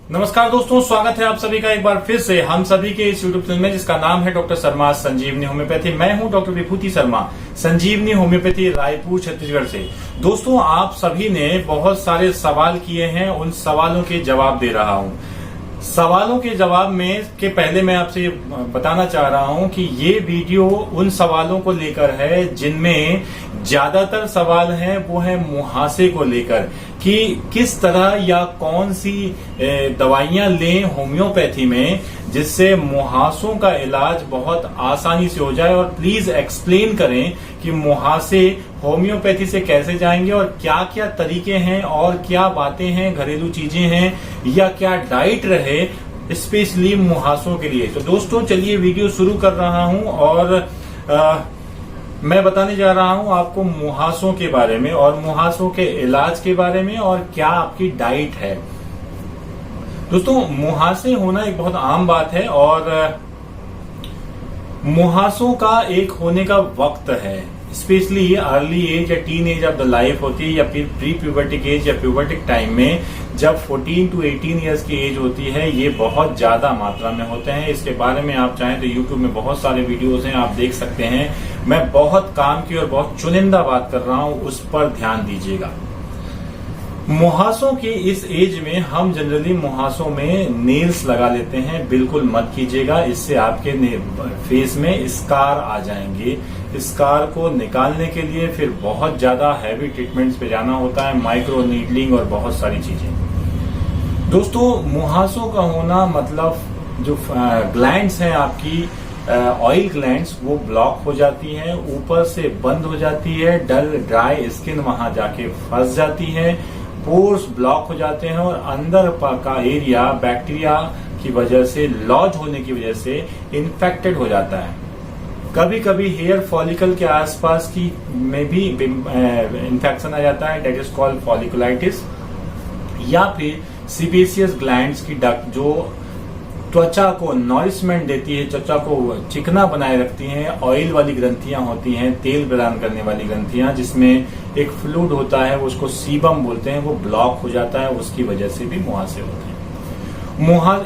नमस्कार दोस्तों, स्वागत है आप सभी का एक बार फिर से हम सभी के इस यूट्यूब चैनल में जिसका नाम है डॉक्टर शर्मा संजीवनी होम्योपैथी। मैं हूं डॉक्टर विभूति शर्मा, संजीवनी होम्योपैथी, रायपुर, छत्तीसगढ़ से। दोस्तों, आप सभी ने बहुत सारे सवाल किए हैं, उन सवालों के जवाब दे रहा हूं। सवालों के जवाब में के पहले मैं आपसे बताना चाह रहा हूं कि ये वीडियो उन सवालों को लेकर है जिनमें ज्यादातर सवाल हैं वो है मुहासे को लेकर कि किस तरह या कौन सी दवाइयां लें होम्योपैथी में जिससे मुहासों का इलाज बहुत आसानी से हो जाए। और प्लीज एक्सप्लेन करें कि मुहासे होम्योपैथी से कैसे जाएंगे और क्या क्या तरीके हैं और क्या बातें हैं, घरेलू चीजें हैं या क्या डाइट रहे स्पेशली मुहासों के लिए। तो दोस्तों चलिए वीडियो शुरू कर रहा हूं और मैं बताने जा रहा हूं आपको मुहासों के बारे में और मुहासों के इलाज के बारे में और क्या आपकी डाइट है। दोस्तों, मुहासे होना एक बहुत आम बात है और मुहासों का एक होने का वक्त है, स्पेशली अर्ली एज या teen age of the life होती है या फिर प्री प्यूबर्टिक एज या प्यूबर्टिक टाइम में जब 14 to 18 इयर्स की एज होती है। ये बहुत ज्यादा मात्रा में होते हैं। इसके बारे में आप चाहें तो YouTube में बहुत सारे वीडियोस हैं, आप देख सकते हैं। मैं बहुत काम की और बहुत चुनिंदा बात कर रहा हूं, उस पर ध्यान दीजिएगा। मुहासों की इस एज में हम जनरली मुहासों में नेल्स लगा लेते हैं। बिल्कुल मत कीजिएगा, इससे आपके फेस में स्कार आ जाएंगे। स्कार को निकालने के लिए फिर बहुत ज्यादा हैवी ट्रीटमेंट्स पे जाना होता है, माइक्रो नीडलिंग और बहुत सारी चीजें। दोस्तों, मुहासों का होना मतलब जो ग्लैंड्स हैं आपकी ऑयल ग्लैंड्स वो ब्लॉक हो जाती हैं, ऊपर से बंद हो जाती है, डल ड्राई स्किन वहां जाके फंस जाती है, पोर्स ब्लॉक हो जाते हैं और अंदर का एरिया बैक्टीरिया की वजह से, लॉज होने की वजह से इन्फेक्टेड हो जाता है। कभी कभी हेयर फॉलिकल के आसपास की में भी इन्फेक्शन आ जाता है, डेट इज कॉल्ड फॉलिकुलाइटिस। या फिर सीबेसियस ग्लैंड्स की डक्ट जो त्वचा को नॉरिशमेंट देती है, त्वचा को चिकना बनाए रखती हैं, ऑयल वाली ग्रंथियां होती हैं, तेल प्रदान करने वाली ग्रंथियां जिसमें एक फ्लूइड होता है, उसको सीबम बोलते हैं, वो ब्लॉक हो जाता है, उसकी वजह से भी मुहासे होते हैं।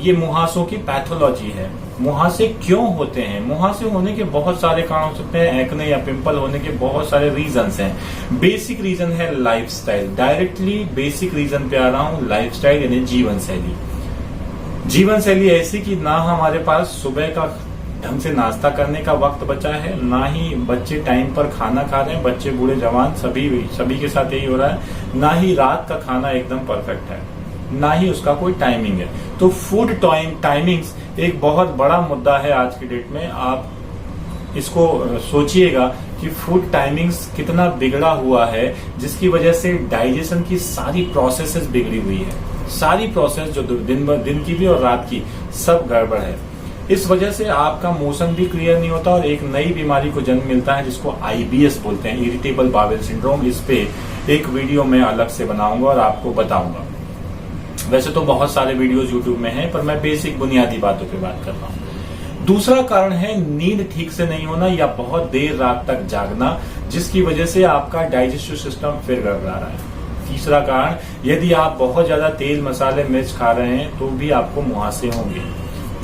ये मुहासों की पैथोलॉजी है। मुहासे क्यों होते हैं? मुहासे होने के बहुत सारे कारण हो सकते हैं। एक्ने या पिंपल होने के बहुत सारे रीजंस हैं। बेसिक रीजन है लाइफस्टाइल। डायरेक्टली बेसिक रीजन पे आ रहा हूं, लाइफस्टाइल यानी जीवन शैली। जीवन शैली ऐसी कि ना हमारे पास सुबह का ढंग से नाश्ता करने का वक्त बचा है, ना ही बच्चे टाइम पर खाना खा रहे हैं, बच्चे बूढ़े जवान सभी के साथ यही हो रहा है। ना ही रात का खाना एकदम परफेक्ट है, ना ही उसका कोई टाइमिंग है। तो फूड टाइमिंग्स एक बहुत बड़ा मुद्दा है आज की डेट में। आप इसको सोचिएगा कि फूड टाइमिंग्स कितना बिगड़ा हुआ है, जिसकी वजह से डाइजेशन की सारी प्रोसेसेस बिगड़ी हुई है। सारी प्रोसेस जो दिन की भी और रात की सब गड़बड़ है। इस वजह से आपका मोशन भी क्लियर नहीं होता और एक नई बीमारी को जन्म मिलता है जिसको IBS बोलते हैं, इरिटेबल बावेल सिंड्रोम। इस पे एक वीडियो मैं अलग से बनाऊंगा और आपको बताऊंगा। वैसे तो बहुत सारे वीडियोस YouTube में हैं, पर मैं बेसिक बुनियादी बातों पे बात कर रहा हूं। दूसरा कारण है नींद ठीक से नहीं होना या बहुत देर रात तक जागना, जिसकी वजह से आपका डाइजेस्टिव सिस्टम फिर गड़बड़ा रहा है। तीसरा कारण, यदि आप बहुत ज्यादा तेल मसाले मिर्च खा रहे हैं तो भी आपको मुहासे होंगे।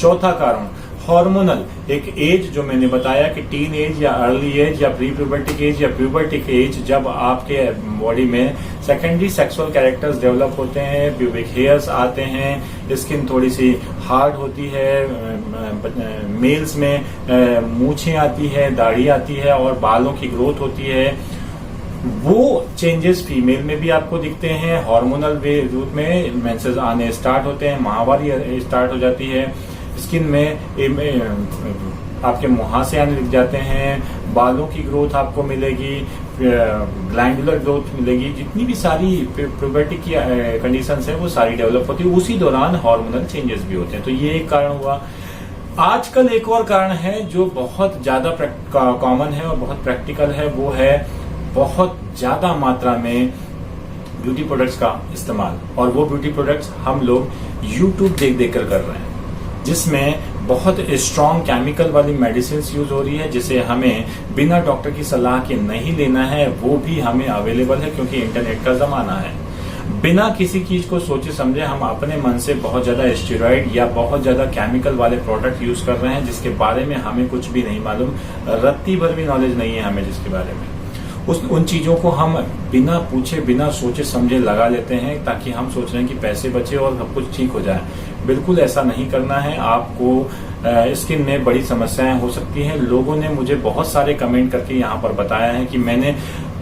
चौथा कारण, हार्मोनल एक एज जो मैंने बताया कि टीन एज या अर्ली एज या प्री प्यूबर्टिक एज या प्यूबर्टिक एज, जब आपके बॉडी में सेकेंडरी सेक्सुअल कैरेक्टर्स डेवलप होते हैं, प्यूबिक हेयर्स आते हैं, स्किन थोड़ी सी हार्ड होती है, मेल्स में मूछें आती है, दाढ़ी आती है और बालों की ग्रोथ होती है। वो चेंजेस फीमेल में भी आपको दिखते हैं। हार्मोनल रूप में मेंसेस आने स्टार्ट होते हैं, माहवारी स्टार्ट हो जाती है, स्किन में आपके मुहासे आने लग जाते हैं, बालों की ग्रोथ आपको मिलेगी, ग्लैंडुलर ग्रोथ मिलेगी। जितनी भी सारी प्यूबर्टिक की कंडीशंस है वो सारी डेवलप होती है। उसी दौरान हार्मोनल चेंजेस भी होते हैं। तो ये एक कारण हुआ। आजकल एक और कारण है जो बहुत ज्यादा कॉमन है और बहुत प्रैक्टिकल है, वो है बहुत ज्यादा मात्रा में ब्यूटी प्रोडक्ट्स का इस्तेमाल। और वो ब्यूटी प्रोडक्ट्स हम लोग YouTube देख कर रहे हैं, जिसमें बहुत स्ट्रॉन्ग केमिकल वाली मेडिसिन यूज हो रही है, जिसे हमें बिना डॉक्टर की सलाह के नहीं लेना है। वो भी हमें अवेलेबल है क्योंकि इंटरनेट का जमाना है। बिना किसी चीज को सोचे समझे हम अपने मन से बहुत ज्यादा स्टेरॉइड या बहुत ज्यादा केमिकल वाले प्रोडक्ट यूज कर रहे हैं, जिसके बारे में हमें कुछ भी नहीं मालूम, रत्ती भर भी नॉलेज नहीं है हमें जिसके बारे में। उन चीजों को हम बिना पूछे बिना सोचे समझे लगा लेते हैं, ताकि हम सोच रहे हैं कि पैसे बचे और सब कुछ ठीक हो जाए। बिल्कुल ऐसा नहीं करना है। आपको स्किन में बड़ी समस्याएं हो सकती हैं। लोगों ने मुझे बहुत सारे कमेंट करके यहाँ पर बताया है कि मैंने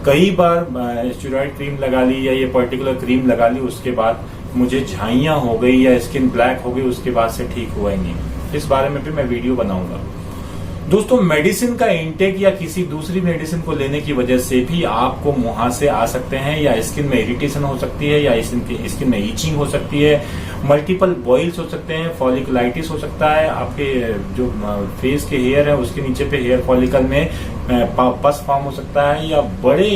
कई बार स्टेरॉइड क्रीम लगा ली या ये पर्टिकुलर क्रीम लगा ली, उसके बाद मुझे झाइयां हो गई या स्किन ब्लैक हो गई, उसके बाद से ठीक हुआ ही नहीं। इस बारे में भी मैं वीडियो बनाऊंगा। दोस्तों, मेडिसिन का इंटेक या किसी दूसरी मेडिसिन को लेने की वजह से भी आपको मुहासे आ सकते हैं, या स्किन में इरिटेशन हो सकती है, या स्किन में ईचिंग हो सकती है, मल्टीपल बॉइल्स हो सकते हैं, फॉलिकुलाइटिस हो सकता है, आपके जो फेस के हेयर है उसके नीचे पे हेयर फॉलिकल में पस फॉर्म हो सकता है, या बड़े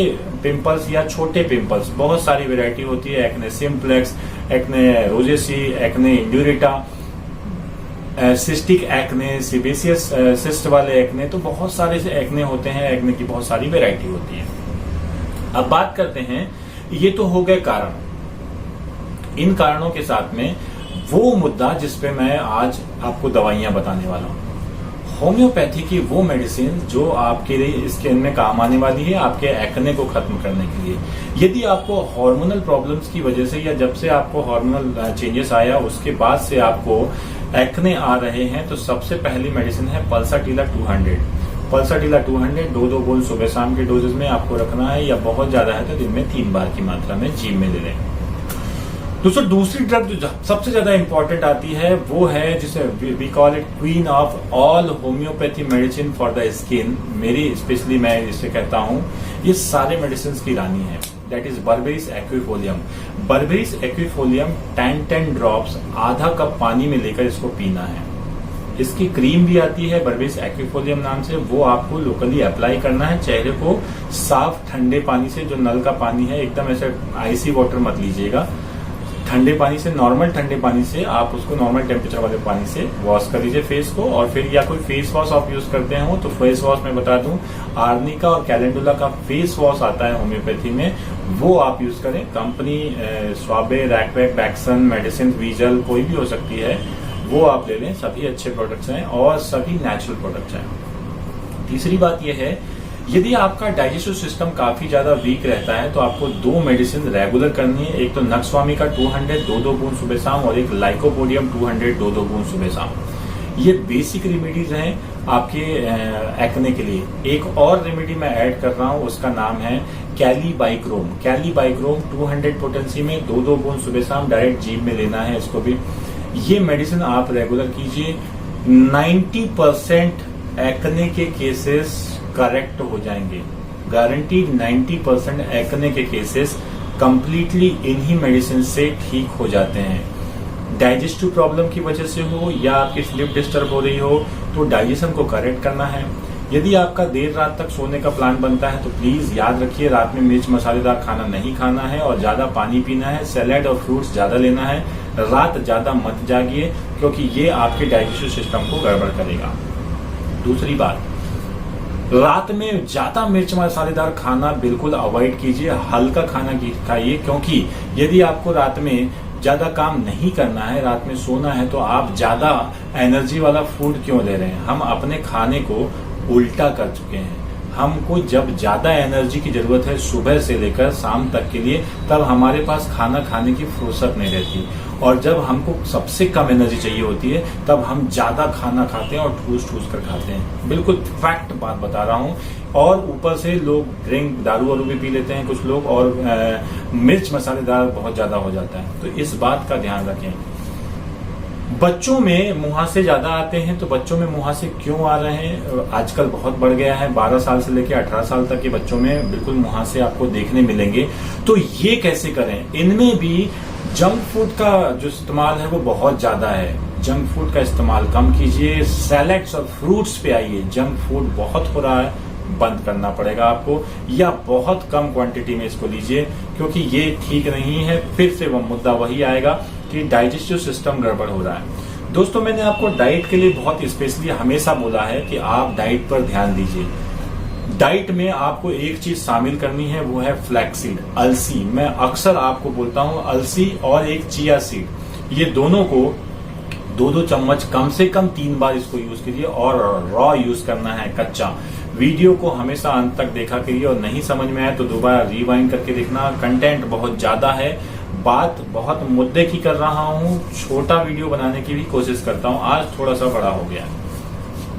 पिंपल्स या छोटे पिंपल्स। बहुत सारी वैरायटी होती है, acne simplex, acne rosacea, acne indurata, cystic acne, sebaceous cyst वाले एक्ने, तो बहुत सारे से एक्ने होते हैं। एक्ने की बहुत सारी वैरायटी होती है। अब बात करते हैं, ये तो हो गए कारण। इन कारणों के साथ में वो मुद्दा जिस पे मैं आज आपको दवाइयां बताने वाला हूं, होम्योपैथी की वो मेडिसिन जो आपके लिए स्किन में काम आने वाली है, आपके एक्ने को खत्म करने के लिए। यदि आपको हार्मोनल प्रॉब्लम्स की वजह से या जब से आपको हार्मोनल चेंजेस आया उसके बाद से आपको एक्ने आ रहे हैं, तो सबसे पहली मेडिसिन है पल्साटिला 200। पल्साटिला 200 दो गोल सुबह शाम के डोजेज में आपको रखना है, या बहुत ज्यादा है तो दिन में 3 बार की मात्रा में जीभ में ले लें। दोस्तों, दूसरी ड्रग जो सबसे ज्यादा इंपॉर्टेंट आती है वो है जिसे we call it queen of all homeopathy medicine for the skin. मेरी स्पेशली मैं इसे कहता हूं, ये सारे मेडिसिन की रानी है। That is berberis aquifolium. Berberis aquifolium 10 drops आधा कप पानी में लेकर इसको पीना है। इसकी क्रीम भी आती है बर्बेरिस एक्विफोलियम नाम से, वो आपको लोकली अप्लाई करना है चेहरे को। साफ ठंडे पानी से, जो नल का पानी है, एकदम ऐसे आइसी वाटर मत लीजिएगा, ठंडे पानी से, नॉर्मल ठंडे पानी से आप उसको नॉर्मल टेम्परेचर वाले पानी से वॉश कर लीजिए फेस को। और फिर या कोई फेस वॉश आप यूज करते हो तो फेस वॉश में बता दूं, आर्निका और कैलेंडुला का फेस वॉश आता है होम्योपैथी में, वो आप यूज करें। कंपनी स्वाबे, रैकवैक, बैक्सन, मेडिसिन, वीजल कोई भी हो सकती है, वो आप ले लें। सभी अच्छे प्रोडक्ट्स हैं और सभी नेचुरल प्रोडक्ट्स हैं। तीसरी बात यह है, यदि आपका डाइजेस्टिव सिस्टम काफी ज्यादा वीक रहता है तो आपको 2 मेडिसिन रेगुलर करनी है। एक तो नक्सवामी का 200 2 बूंद सुबह शाम, और एक लाइकोपोडियम 200 2 बूंद सुबह शाम। ये बेसिक रेमेडीज हैं आपके एक्ने के लिए। एक और रेमेडी मैं ऐड कर रहा हूं, उसका नाम है कैलीबाइक्रोम। कैलीबाइक्रोम 200 पोटेंसी में 2 बूंद सुबह शाम डायरेक्ट जीभ में लेना है इसको भी। ये मेडिसिन आप रेगुलर कीजिए। 90% एक्ने के केसेस करेक्ट हो जाएंगे, गारंटीड। 90% एक्ने के केसेस कंप्लीटली इन्हीं मेडिसिन से ठीक हो जाते हैं। डाइजेस्टिव प्रॉब्लम की वजह से हो या आपकी स्लीप डिस्टर्ब हो रही हो, तो डाइजेशन को करेक्ट करना है। यदि आपका देर रात तक सोने का प्लान बनता है तो प्लीज याद रखिए, रात में मिर्च मसालेदार खाना नहीं खाना है और ज्यादा पानी पीना है। सैलेड और फ्रूट्स ज्यादा लेना है। रात ज्यादा मत जागिए, क्योंकि ये आपके डाइजेस्टिव सिस्टम को गड़बड़ करेगा। दूसरी बात, रात में ज्यादा मिर्च मसालेदार खाना बिल्कुल अवॉइड कीजिए। हल्का खाना खाइए, क्योंकि यदि आपको रात में ज्यादा काम नहीं करना है, रात में सोना है, तो आप ज्यादा एनर्जी वाला फूड क्यों ले रहे हैं? हम अपने खाने को उल्टा कर चुके हैं। हमको जब ज्यादा एनर्जी की जरूरत है सुबह से लेकर शाम तक के लिए, तब हमारे पास खाना खाने की फुर्सत नहीं रहती, और जब हमको सबसे कम एनर्जी चाहिए होती है तब हम ज्यादा खाना खाते हैं और ठूस ठूस कर खाते हैं। बिल्कुल फैक्ट बात बता रहा हूं। और ऊपर से लोग ड्रिंक, दारू वारू भी पी लेते हैं कुछ लोग, और मिर्च मसालेदार बहुत ज्यादा हो जाता है। तो इस बात का ध्यान रखें। बच्चों में मुहासे ज्यादा आते हैं, तो बच्चों में मुहासे क्यों आ रहे हैं? आजकल बहुत बढ़ गया है। 12 साल से लेकर 18 साल तक के बच्चों में बिल्कुल मुहासे आपको देखने मिलेंगे। तो ये कैसे करें? इनमें भी जंक फूड का जो इस्तेमाल है वो बहुत ज्यादा है। जंक फूड का इस्तेमाल कम कीजिए। सैलेड्स और फ्रूट्स पे आइए। जंक फूड बहुत हो रहा है, बंद करना पड़ेगा आपको, या बहुत कम क्वांटिटी में इसको लीजिए, क्योंकि ये ठीक नहीं है। फिर से वो मुद्दा वही आएगा कि डाइजेस्टिव सिस्टम गड़बड़ हो रहा है। दोस्तों, मैंने आपको डाइट के लिए बहुत स्पेशली हमेशा बोला है कि आप डाइट पर ध्यान दीजिए। डाइट में आपको एक चीज शामिल करनी है, वो है फ्लैक्सीड, अलसी। मैं अक्सर आपको बोलता हूं अलसी और एक चिया सीड, ये दोनों को 2-2 चम्मच कम से कम 3 बार इसको यूज कीजिए और रॉ यूज करना है, कच्चा। वीडियो को हमेशा अंत तक देखा करिए और नहीं समझ में आए तो दोबारा रिवाइंड करके देखना। कंटेंट बहुत ज्यादा है, बात बहुत मुद्दे की कर रहा हूं, छोटा वीडियो बनाने की भी कोशिश करता हूं, आज थोड़ा सा बड़ा हो गया।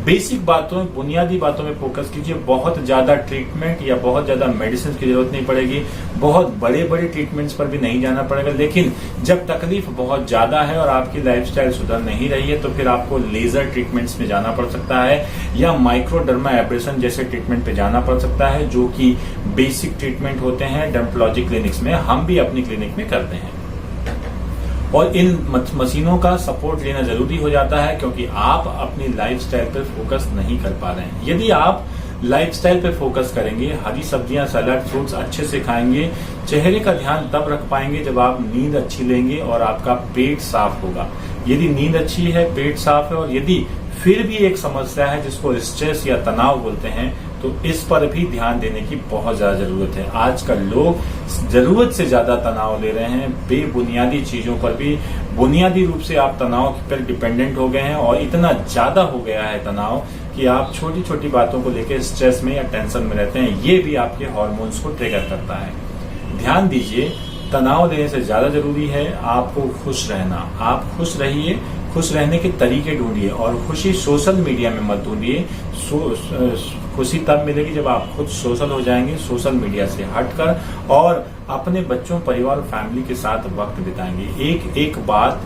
बेसिक बातों, बुनियादी बातों में फोकस कीजिए। बहुत ज्यादा ट्रीटमेंट या बहुत ज्यादा मेडिसिन की जरूरत नहीं पड़ेगी, बहुत बड़े बड़े ट्रीटमेंट्स पर भी नहीं जाना पड़ेगा। लेकिन जब तकलीफ बहुत ज्यादा है और आपकी लाइफस्टाइल सुधर नहीं रही है तो फिर आपको लेजर ट्रीटमेंट्स में जाना पड़ सकता है या माइक्रोडर्मा एब्रेशन जैसे ट्रीटमेंट पे जाना पड़ सकता है, जो कि बेसिक ट्रीटमेंट होते हैं डर्मेटोलॉजी क्लिनिक्स में। हम भी अपनी क्लिनिक में करते हैं और इन मशीनों का सपोर्ट लेना जरूरी हो जाता है क्योंकि आप अपनी लाइफस्टाइल पर फोकस नहीं कर पा रहे हैं। यदि आप लाइफस्टाइल पे फोकस करेंगे, हरी सब्जियां, सलाद, फ्रूट्स अच्छे से खाएंगे, चेहरे का ध्यान तब रख पाएंगे जब आप नींद अच्छी लेंगे और आपका पेट साफ होगा। यदि नींद अच्छी है, पेट साफ है और यदि फिर भी एक समस्या है जिसको स्ट्रेस या तनाव बोलते हैं, तो इस पर भी ध्यान देने की बहुत ज्यादा जरूरत है। आजकल लोग जरूरत से ज्यादा तनाव ले रहे हैं, बेबुनियादी चीजों पर भी। बुनियादी रूप से आप तनाव पर डिपेंडेंट हो गए हैं और इतना ज्यादा हो गया है तनाव कि आप छोटी छोटी बातों को लेकर स्ट्रेस में या टेंशन में रहते हैं। ये भी आपके हार्मोन्स को ट्रिगर करता है। ध्यान दीजिए, तनाव लेने से ज्यादा जरूरी है आपको खुश रहना। आप खुश रहिए, खुश रहने के तरीके ढूंढिए और खुशी सोशल मीडिया में मत ढूंढिए। खुशी तब मिलेगी जब आप खुद सोशल हो जाएंगे, सोशल मीडिया से हटकर, और अपने बच्चों, परिवार, फैमिली के साथ वक्त बिताएंगे। एक एक बात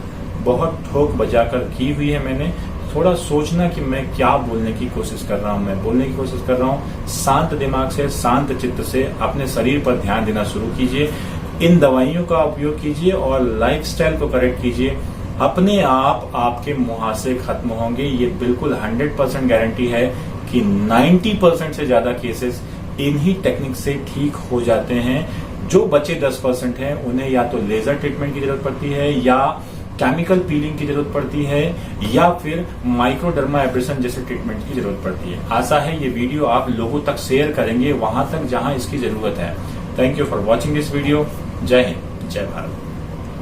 बहुत ठोक बजाकर की हुई है मैंने। थोड़ा सोचना कि मैं क्या बोलने की कोशिश कर रहा हूं। मैं बोलने की कोशिश कर रहा हूं शांत दिमाग से, शांत चित्त से। अपने शरीर पर ध्यान देना शुरू कीजिए, इन दवाइयों का उपयोग कीजिए और लाइफस्टाइल को करेक्ट कीजिए। अपने आप आपके मुहासे खत्म होंगे। ये बिल्कुल 100% गारंटी है कि 90% से ज्यादा केसेस इन्हीं टेक्निक से ठीक हो जाते हैं। जो बचे 10% हैं उन्हें या तो लेजर ट्रीटमेंट की जरूरत पड़ती है या केमिकल पीलिंग की जरूरत पड़ती है या फिर माइक्रोडर्मा एब्रेशन जैसे ट्रीटमेंट की जरूरत पड़ती है। आशा है ये वीडियो आप लोगों तक शेयर करेंगे, वहां तक जहां इसकी जरूरत है। Thank you for watching this video. जय हिंद, जय भारत।